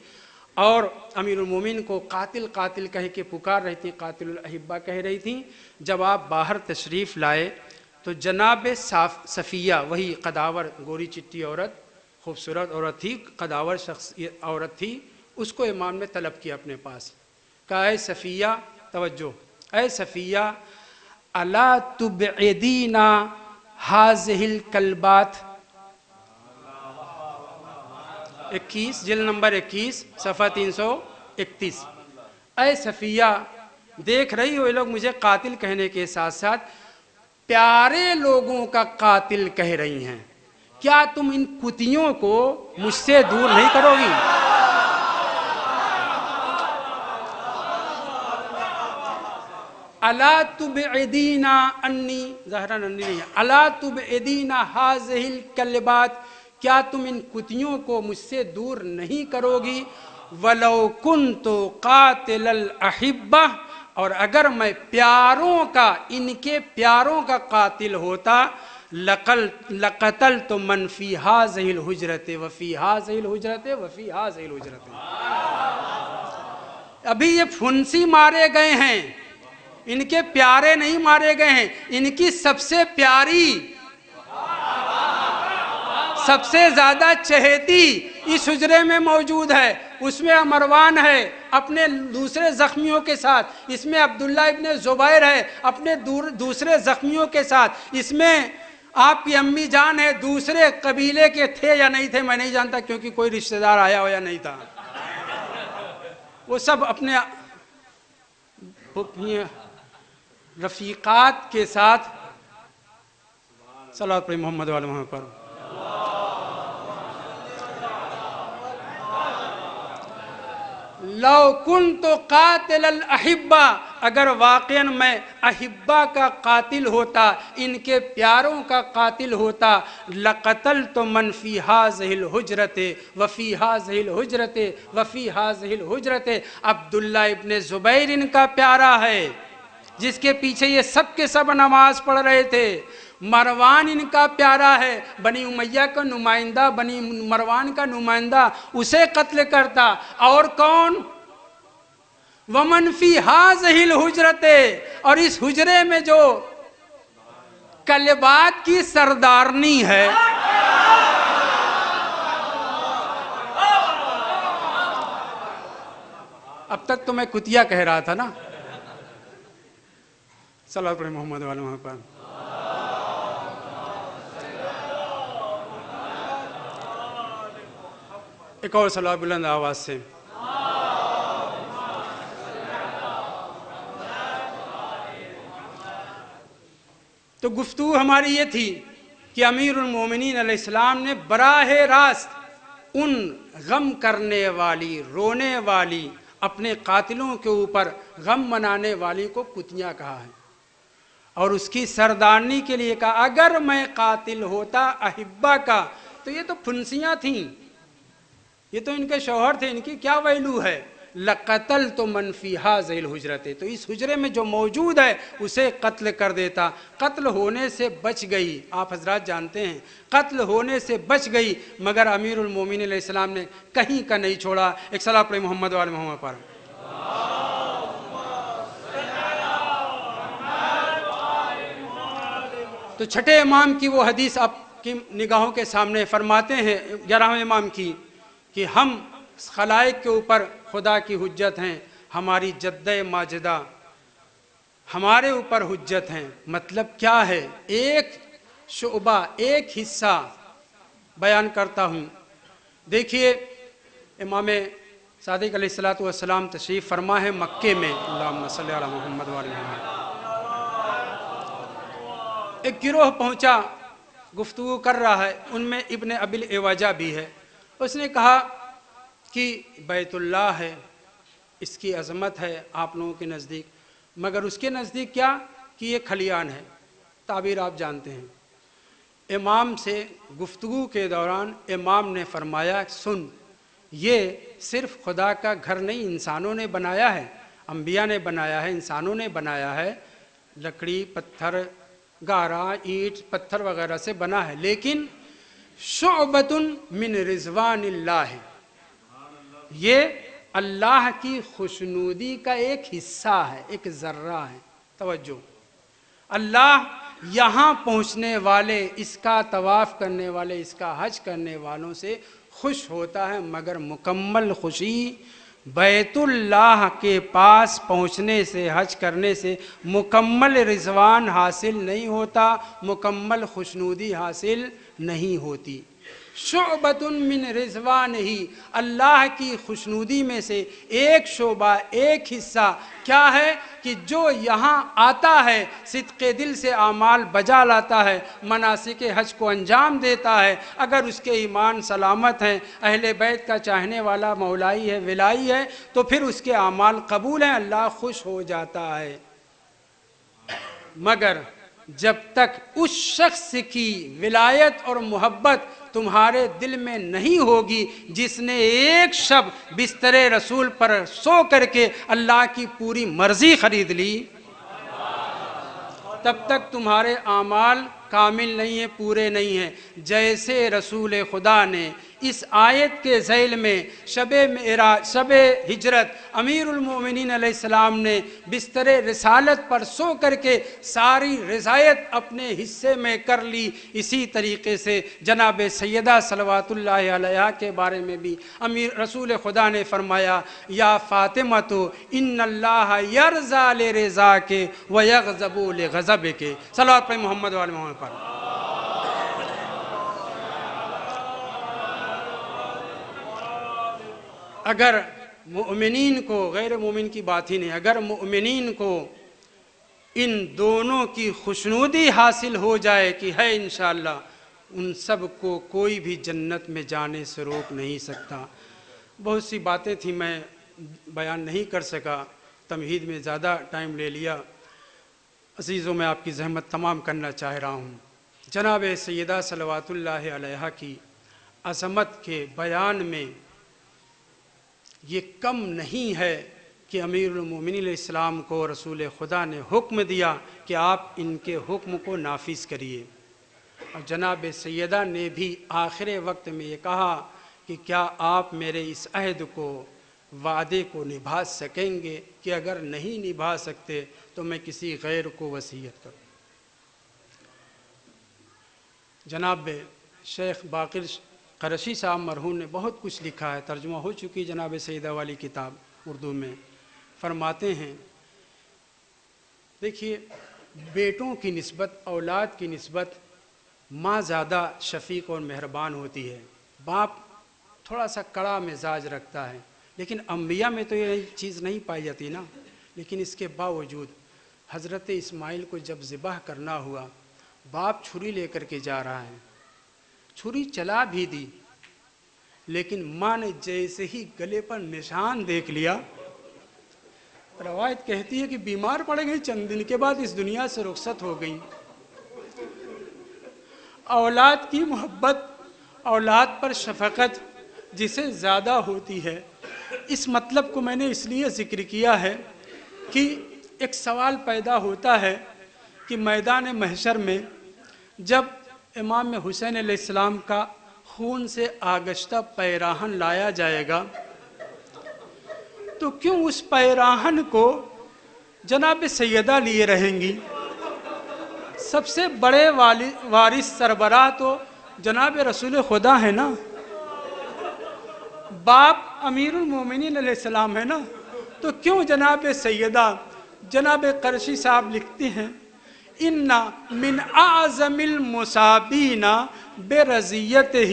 اور امیر المومنین کو قاتل قاتل کہہ کے پکار رہی تھیں، قاتل الاحبہ کہہ رہی تھیں، جب آپ باہر تشریف لائے تو جناب صفیہ، وہی قداور گوری چٹی عورت، خوبصورت عورت تھی، قداور شخص عورت تھی، اس کو امام نے طلب کیا اپنے پاس، کہا اے صفیہ، توجہ، اے صفیہ الا تبعدینا ہذہ الکلبات، 21 جلد نمبر 21 صفحہ 331، اے صفیہ دیکھ رہی ہو یہ لوگ مجھے قاتل کہنے کے ساتھ ساتھ پیارے لوگوں کا قاتل کہہ رہی ہیں، کیا تم ان کتیوں کو مجھ سے دور نہیں کرو گی؟ الا تبعدینا انی، ظاہراً انی نہیں ہے، الا تبعدینا ہذہ الکلبات، کیا تم ان کتیوں کو مجھ سے دور نہیں کرو گی؟ ولو کنت قاتل الاحبہ، اور اگر میں پیاروں کا، ان کے پیاروں کا قاتل ہوتا، لقتلت من فی ہذہ الحجرۃ وفی ہذہ الحجرۃ وفی ہذہ الحجرۃ۔ ابھی یہ پھنسی مارے گئے ہیں، ان کے پیارے نہیں مارے گئے ہیں، ان کی سب سے پیاری، سب سے زیادہ چہیتی اس حجرے میں موجود ہے، اس میں مروان ہے اپنے دوسرے زخمیوں کے ساتھ، اس میں عبداللہ ابن زبیر ہے اپنے دوسرے زخمیوں کے ساتھ، اس میں آپ کی امی جان ہے، دوسرے قبیلے کے تھے یا نہیں تھے میں نہیں جانتا، کیونکہ کوئی رشتہ دار آیا ہو یا نہیں تھا، وہ سب اپنے رفیقات کے ساتھ صلوات پڑھی محمد وعلی محمد پر۔ لو کنت قاتل الاحبہ، اگر واقعاً میں احبہ کا قاتل ہوتا، ان کے پیاروں کا قاتل ہوتا، لقتلت من فی ہذہ الحجرۃ وفی ہذہ الحجرۃ وفی ہذہ الحجرۃ، عبداللہ ابن زبیر ان کا پیارا ہے جس کے پیچھے یہ سب کے سب نماز پڑھ رہے تھے، مروان ان کا پیارا ہے، بنی امیہ کا نمائندہ، بنی مروان کا نمائندہ، اسے قتل کرتا، اور کون؟ ومن فی ہذہ الحجرۃ، اور اس حجرے میں جو کلبات کی سردارنی ہے، اب تک تو میں کتیا کہہ رہا تھا نا، صلوات پڑھیں محمد وعلی محمد پر۔ ایک اور صلوات بلند آواز سے۔ تو گفتگو ہماری یہ تھی کہ امیر المومنین علیہ السلام نے براہ راست ان غم کرنے والی، رونے والی، اپنے قاتلوں کے اوپر غم منانے والی کو کتیاں کہا ہے، اور اس کی سردارنی کے لیے کہا اگر میں قاتل ہوتا احبہ کا، تو یہ تو پھنسیاں تھیں، یہ تو ان کے شوہر تھے، ان کی کیا ویلو ہے، لقتلت من فی ہذہ الحجرۃ، تو اس حجرے میں جو موجود ہے اسے قتل کر دیتا۔ قتل ہونے سے بچ گئی، آپ حضرات جانتے ہیں قتل ہونے سے بچ گئی، مگر امیر المومنین علیہ السلام نے کہیں کا نہیں چھوڑا۔ ایک صلوات پڑھیں محمد وعلی محمد پر۔ تو چھٹے امام کی وہ حدیث آپ کی نگاہوں کے سامنے فرماتے ہیں، 11ویں امام کی، کہ ہم خلائق کے اوپر خدا کی حجت ہیں، ہماری جدہ ماجدہ ہمارے اوپر حجت ہیں۔ مطلب کیا ہے؟ ایک شعبہ، ایک حصہ بیان کرتا ہوں۔ دیکھیے امام صادق علیہ السلام تشریف فرما ہے مکے میں، اللہم صلی علی محمد وعلی محمد، ایک گروہ پہنچا، گفتگو کر رہا ہے، ان میں ابن ابی العوجہ بھی ہے۔ اس نے کہا کہ بیت اللہ ہے، اس کی عظمت ہے آپ لوگوں کے نزدیک، مگر اس کے نزدیک کیا کہ یہ کھلیان ہے، تعبیر آپ جانتے ہیں۔ امام سے گفتگو کے دوران امام نے فرمایا سن، یہ صرف خدا کا گھر نہیں، انسانوں نے بنایا ہے، انبیاء نے بنایا ہے، انسانوں نے بنایا ہے، لکڑی پتھر گارا اینٹ پتھر وغیرہ سے بنا ہے، لیکن شعبۃ من رضوان اللہ، یہ اللہ کی خوشنودی کا ایک حصہ ہے، ایک ذرہ ہے۔ توجہ، اللہ یہاں پہنچنے والے، اس کا طواف کرنے والے، اس کا حج کرنے والوں سے خوش ہوتا ہے، مگر مکمل خوشی بیت اللہ کے پاس پہنچنے سے، حج کرنے سے مکمل رضوان حاصل نہیں ہوتا، مکمل خوشنودی حاصل نہیں ہوتی۔ شعبۃ من رضوان ہی، اللہ کی خوشنودی میں سے ایک شعبہ، ایک حصہ کیا ہے کہ جو یہاں آتا ہے، صدق دل سے اعمال بجا لاتا ہے، مناسک حج کو انجام دیتا ہے، اگر اس کے ایمان سلامت ہیں، اہل بیت کا چاہنے والا مولائی ہے، ولائی ہے، تو پھر اس کے اعمال قبول ہیں، اللہ خوش ہو جاتا ہے۔ مگر جب تک اس شخص کی ولایت اور محبت تمہارے دل میں نہیں ہوگی جس نے ایک شب بستر رسول پر سو کر کے اللہ کی پوری مرضی خرید لی، تب تک تمہارے اعمال کامل نہیں ہیں، پورے نہیں ہیں۔ جیسے رسول خدا نے اس آیت کے ذیل میں شب معراج، شب ہجرت، امیر المومنین علیہ السلام نے بستر رسالت پر سو کر کے ساری رضایت اپنے حصے میں کر لی، اسی طریقے سے جناب سیدہ صلوات اللہ علیہا کے بارے میں بھی امیر رسول خدا نے فرمایا یا فاطمہ تو ان اللہ یرضا لرضا کے ویغضب لغضب کے۔ صلوات پہ محمد وآل محمد پر۔ اگر مؤمنین کو، غیر مومن کی بات ہی نہیں، اگر مؤمنین کو ان دونوں کی خوشنودی حاصل ہو جائے کہ ہے انشاءاللہ، ان سب کو کوئی بھی جنت میں جانے سے روک نہیں سکتا۔ بہت سی باتیں تھیں، میں بیان نہیں کر سکا، تمہید میں زیادہ ٹائم لے لیا۔ عزیزوں، میں آپ کی زحمت تمام کرنا چاہ رہا ہوں۔ جناب سیدہ صلوات اللہ علیہا کی عظمت کے بیان میں یہ کم نہیں ہے کہ امیر المومنین علیہ السلام کو رسول خدا نے حکم دیا کہ آپ ان کے حکم کو نافذ کریے، اور جناب سیدہ نے بھی آخر وقت میں یہ کہا کہ کیا آپ میرے اس عہد کو، وعدے کو نبھا سکیں گے کہ اگر نہیں نبھا سکتے تو میں کسی غیر کو وصیت کروں۔ جناب شیخ باقر قرشی صاحب مرحوم نے بہت کچھ لکھا ہے، ترجمہ ہو چکی جناب سیدہ والی کتاب اردو میں۔ فرماتے ہیں، دیکھیے بیٹوں کی نسبت، اولاد کی نسبت ماں زیادہ شفیق اور مہربان ہوتی ہے، باپ تھوڑا سا کڑا مزاج رکھتا ہے، لیکن انبیاء میں تو یہ چیز نہیں پائی جاتی نا۔ لیکن اس کے باوجود حضرت اسماعیل کو جب ذبح کرنا ہوا، باپ چھری لے کر کے جا رہا ہے، چھری چلا بھی دی، لیکن ماں نے جیسے ہی گلے پر نشان دیکھ لیا، روایت کہتی ہے کہ بیمار پڑ گئی، چند دن کے بعد اس دنیا سے رخصت ہو گئی۔ اولاد کی محبت، اولاد پر شفقت جسے زیادہ ہوتی ہے، اس مطلب کو میں نے اس لیے ذکر کیا ہے کہ ایک سوال پیدا ہوتا ہے کہ میدان محشر میں جب امام حسین علیہ السلام کا خون سے آگشتہ پیراہن لایا جائے گا تو کیوں اس پیراہن کو جناب سیدہ لیے رہیں گی؟ سب سے بڑے وارث سربراہ تو جناب رسول خدا ہے نا، باپ امیر المومنین علیہ السلام ہے نا، تو کیوں جناب سیدہ؟ جناب قرشی صاحب لکھتے ہیں ان من اعظم المصابین برضیتہ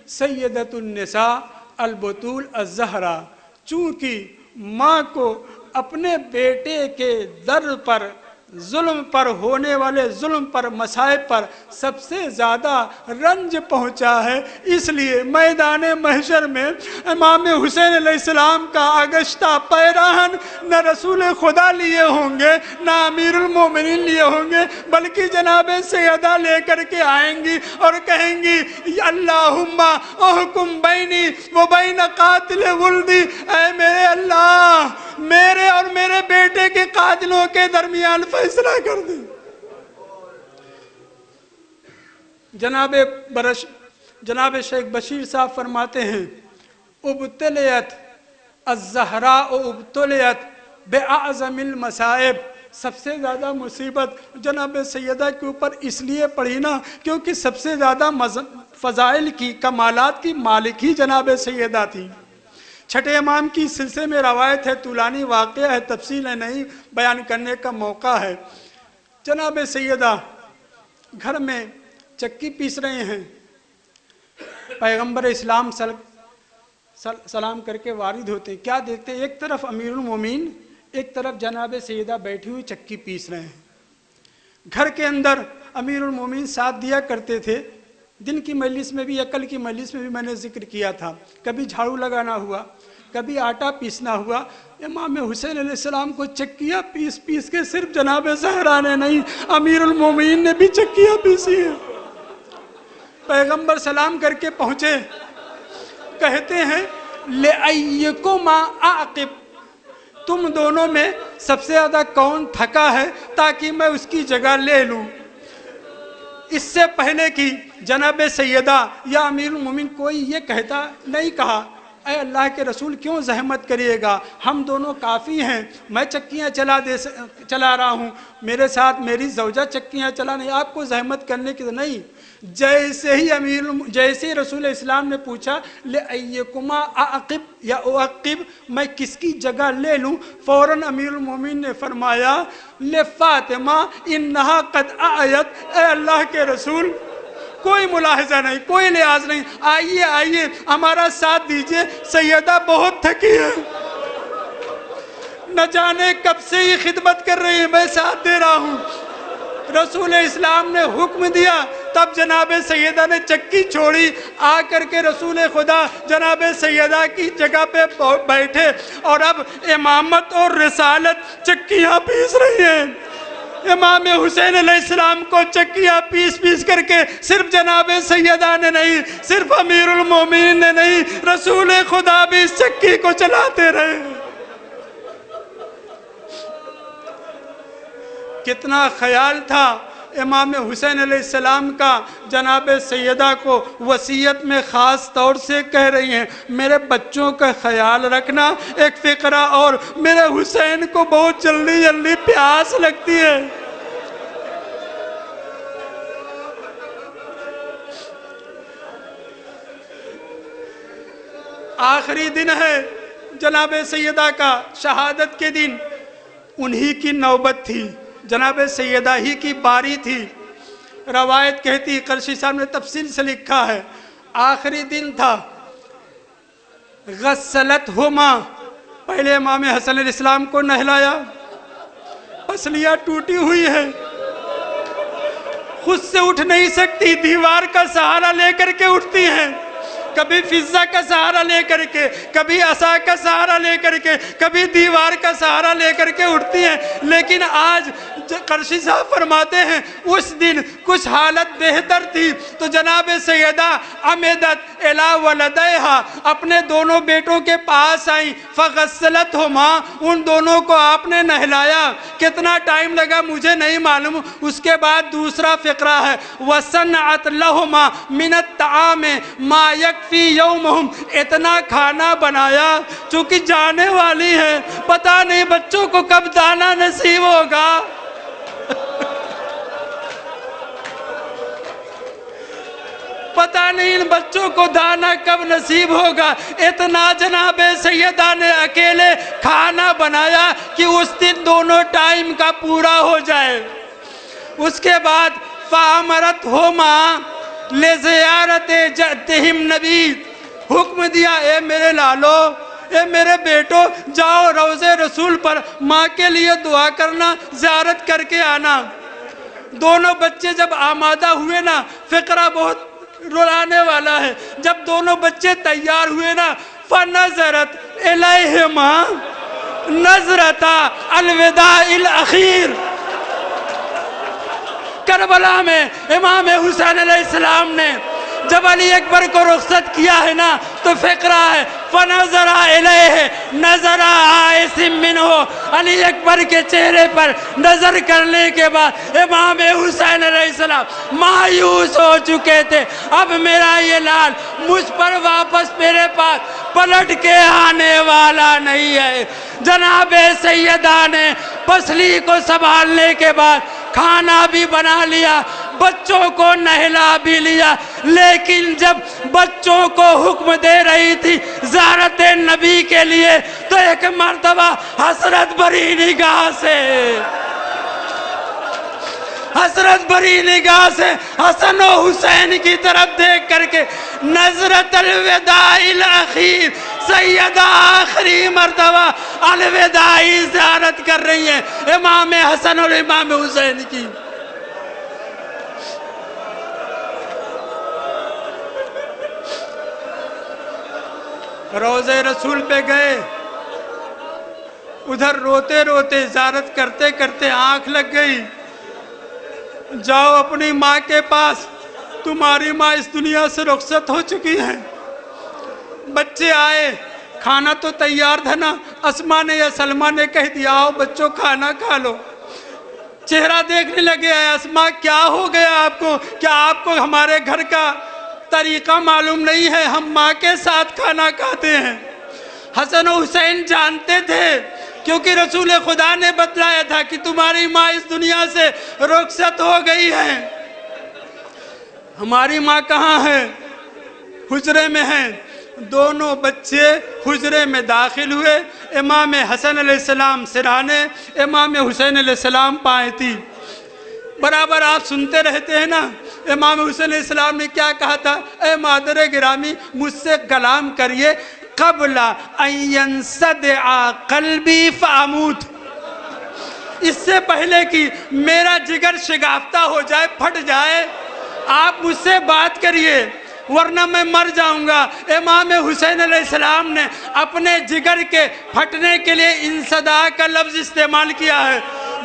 سیدۃ النساء البتول الزہرا، چونکہ ماں کو اپنے بیٹے کے در پر ظلم پر ہونے والے ظلم پر مصائب پر سب سے زیادہ رنج پہنچا ہے، اس لیے میدان محشر میں امام حسین علیہ السلام کا آغشتہ پیراہن نہ رسول خدا لیے ہوں گے نہ امیر المومنین لیے ہوں گے، بلکہ جناب سیدہ لے کر کے آئیں گی اور کہیں گی اللہم احکم بینی و بین قاتل ولدی، اے میرے اللہ میرے اور میرے بیٹے کے قاتلوں کے درمیان فیصلہ کر دیں۔ جناب شیخ بشیر صاحب فرماتے ہیں ابتلیت الزہراء ابتلیت بأعظم المصائب، سب سے زیادہ مصیبت جناب سیدہ کے اوپر اس لیے پڑی نا کیونکہ سب سے زیادہ فضائل کی کمالات کی مالک ہی جناب سیدہ تھی۔ چھٹے امام کی سلسلے میں روایت ہے، طولانی واقعہ ہے، تفصیل نہیں بیان کرنے کا موقع ہے۔ جناب سیدہ گھر میں چکی پیس رہے ہیں، پیغمبر اسلام سلام کر کے وارد ہوتے ہیں، کیا دیکھتے ہیں ایک طرف امیر المومنین ایک طرف جناب سیدہ بیٹھی ہوئی چکی پیس رہے ہیں۔ گھر کے اندر امیر المومنین ساتھ دیا کرتے تھے، دن کی مجلس میں بھی عقل کی مجلس میں بھی میں نے ذکر کیا تھا، کبھی جھاڑو لگانا ہوا، کبھی آٹا پیسنا ہوا، امام حسین علیہ السلام کو چکیاں پیس پیس کے صرف جناب زہرا نے نہیں امیر المومنین نے بھی چکیاں پیسی ہیں۔ پیغمبر سلام کر کے پہنچے، کہتے ہیں لِأَيِّكُمَا أَعْقِبْ، تم دونوں میں سب سے زیادہ کون تھکا ہے تاکہ میں اس کی جگہ لے لوں۔ اس سے پہلے کی جناب سیدہ یا امیر المومنین کوئی یہ کہتا نہیں کہا اے اللہ کے رسول کیوں زحمت کریے گا، ہم دونوں کافی ہیں، میں چکیاں چلا رہا ہوں، میرے ساتھ میری زوجہ چکیاں چلا نہیں، آپ کو زحمت کرنے کی نہیں۔ جیسے رسول اسلام نے پوچھا لِأَيِّكُمَا أَعْقِبْ یا أُعَقِّبْ، میں کس کی جگہ لے لوں، فوراً امیر المومنین نے فرمایا لِفَاطِمَہ إِنَّهَا قَدْ أَعْيَتْ، اے اللہ کے رسول کوئی ملاحظہ نہیں، کوئی لحاظ نہیں، آئیے آئیے ہمارا ساتھ دیجئے، سیدہ بہت تھکی ہے، نہ جانے کب سے یہ خدمت کر رہی ہے، میں ساتھ دے رہا ہوں۔ رسول اسلام نے حکم دیا، تب جناب سیدہ نے چکی چھوڑی، آ کر کے رسول خدا جناب سیدہ کی جگہ پہ بیٹھے اور اب امامت اور رسالت چکیاں پیس رہی ہیں۔ امام حسین علیہ السلام کو چکیاں پیس پیس کر کے صرف جناب سیدہ نے نہیں، صرف امیر المومنین نے نہیں، رسول خدا بھی اس چکی کو چلاتے رہے۔ کتنا خیال تھا امام حسین علیہ السلام کا جناب سیدہ کو وصیت میں خاص طور سے کہہ رہی ہیں میرے بچوں کا خیال رکھنا۔ ایک فقرہ اور، میرے حسین کو بہت جلدی جلدی پیاس لگتی ہے۔ آخری دن ہے جناب سیدہ کا، شہادت کے دن انہی کی نوبت تھی، جناب سیدہ ہی کی باری تھی۔ روایت کہتی، قرشی صاحب نے تفصیل سے لکھا ہے، آخری دن تھا، غسلتہما، پہلے امام حسن علیہ السلام کو نہلایا، پسلیاں ٹوٹی ہوئی ہے، خود سے اٹھ نہیں سکتی، دیوار کا سہارا لے کر کے اٹھتی ہیں، کبھی فضہ کا سہارا لے کر کے، کبھی عصا کا سہارا لے کر کے، کبھی دیوار کا سہارا لے کر کے اٹھتی ہیں۔ لیکن آج قرشی صاحب فرماتے ہیں اس دن کچھ حالت بہتر تھی، تو جناب سیدہ عمدت الی ولدیہا، اپنے دونوں بیٹوں کے پاس آئیں، فغسلتہما، ان دونوں کو آپ نے نہلایا۔ کتنا ٹائم لگا مجھے نہیں معلوم۔ اس کے بعد دوسرا فقرہ ہے، وَصَنَّعَتْ لَهُمَا مِنَ الطَّعَامِ مَا يَكْفِي يَوْمَهُمْ، اتنا کھانا بنایا، چونکہ جانے والی ہے، پتہ نہیں بچوں کو کب دانا نصیب ہوگا۔ پتہ نہیں ان بچوں کو دانا کب نصیب ہوگا، اتنا جناب سیدہ نے اکیلے کھانا بنایا کہ اس دن دونوں ٹائم کا پورا ہو جائے۔ اس کے بعد فَأَمَرَتْهُمَا لِزِيَارَتِ جَدِّهِمْ نَبِي، حکم دیا اے میرے لالو اے میرے بیٹو جاؤ روضے رسول پر ماں کے لیے دعا کرنا، زیارت کر کے آنا۔ دونوں بچے جب آمادہ ہوئے نا، فقرہ بہت رلانے والا ہے، جب دونوں بچے تیار ہوئے نا، فنظرت الیہما نظرۃ الوداع الاخیر۔ کربلا میں امام حسین علیہ السلام نے جب علی اکبر کو رخصت کیا ہے نا، تو فقرہ ہے فنظر الیہ نظر آئس منہ۔ علی اکبر کے چہرے پر نظر کرنے کے بعد امام حسین علیہ السلام مایوس ہو چکے تھے، اب میرا یہ لال مجھ پر واپس میرے پاس پلٹ کے آنے والا نہیں ہے۔ جناب سیدہ نے پسلی کو سنبھالنے کے بعد کھانا بھی بنا لیا، بچوں کو نہلا بھی لیا، لیکن جب بچوں کو حکم دے رہی تھی زیارت نبی کے لیے، تو ایک مرتبہ حسرت بھری نگاہ سے حسن و حسین کی طرف دیکھ کر کے نظرۃ الوداع الاخیر، سیدہ آخری مرتبہ الوداعی زیارت کر رہی ہیں امام حسن اور امام حسین کی۔ روضہ رسول پہ گئے، ادھر روتے روتے زیارت کرتے کرتے آنکھ لگ گئی۔ جاؤ اپنی ماں کے پاس، تمہاری ماں اس دنیا سے رخصت ہو چکی ہے۔ بچے آئے، کھانا تو تیار تھا نا، اسما نے یا سلمہ نے کہہ دیا آؤ بچوں کھانا کھا لو۔ چہرہ دیکھنے لگے، اسما کیا ہو گیا آپ کو؟ کیا آپ کو ہمارے گھر کا طریقہ معلوم نہیں ہے؟ ہم ماں کے ساتھ کھانا کھاتے ہیں۔ حسن و حسین جانتے تھے، کیونکہ رسول خدا نے بتلایا تھا کہ تمہاری ماں اس دنیا سے رخصت ہو گئی ہے۔ ہماری ماں کہاں ہے؟ حجرے میں ہیں۔ دونوں بچے حجرے میں داخل ہوئے، امام حسن علیہ السلام سرہانے، امام حسین علیہ السلام پائیں۔ برابر آپ سنتے رہتے ہیں نا، امام حسین علیہ السلام نے کیا کہا تھا؟ اے مادر گرامی مجھ سے کلام کریے قبل ان ینصدع قلبی فاموت، اس سے پہلے کہ میرا جگر شگافتہ ہو جائے، پھٹ جائے، آپ مجھ سے بات کریے ورنہ میں مر جاؤں گا۔ امام حسین علیہ السلام نے اپنے جگر کے پھٹنے کے لیے انصداع کا لفظ استعمال کیا ہے۔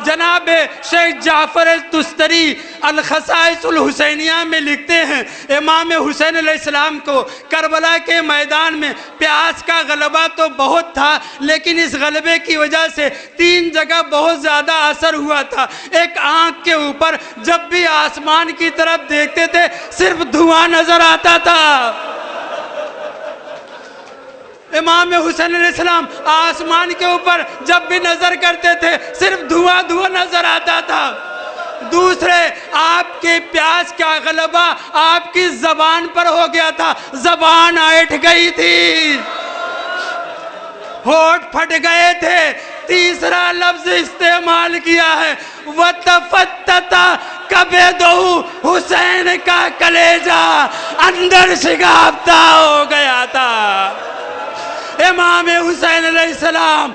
جناب شیخ جعفر تستری الخصائص الحسینیہ میں لکھتے ہیں، امام حسین علیہ السلام کو کربلا کے میدان میں پیاس کا غلبہ تو بہت تھا، لیکن اس غلبے کی وجہ سے 3 جگہ بہت زیادہ اثر ہوا تھا۔ ایک آنکھ کے اوپر جب بھی آسمان کی طرف دیکھتے تھے صرف دھواں نظر آتا تھا۔ امام حسین علیہ السلام آسمان کے اوپر جب بھی نظر کرتے تھے صرف دھواں دھواں نظر آتا تھا۔ دوسرے، آپ کے پیاس کا غلبہ آپ کی زبان پر ہو گیا تھا، زبان اٹھ گئی تھی، ہونٹ پھٹ گئے تھے۔ تیسرا لفظ استعمال کیا ہے وَتَفَتَّتَ کَبِدُهُ، حسین کا کلیجہ اندر شگافتہ ہو گیا تھا۔ امام حسین علیہ السلام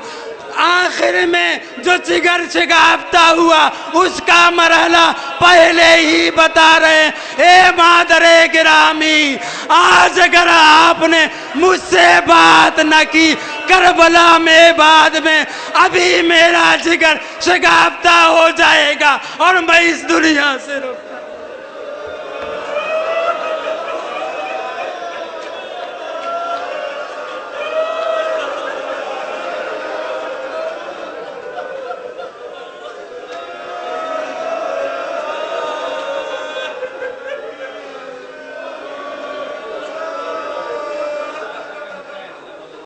آخر میں جو جگر شگافتہ ہوا اس کا مرحلہ پہلے ہی بتا رہے ہیں۔ اے مادر گرامی، آج اگر آپ نے مجھ سے بات نہ کی، کربلا میں بعد میں ابھی میرا جگر شگافتہ ہو جائے گا اور میں اس دنیا سے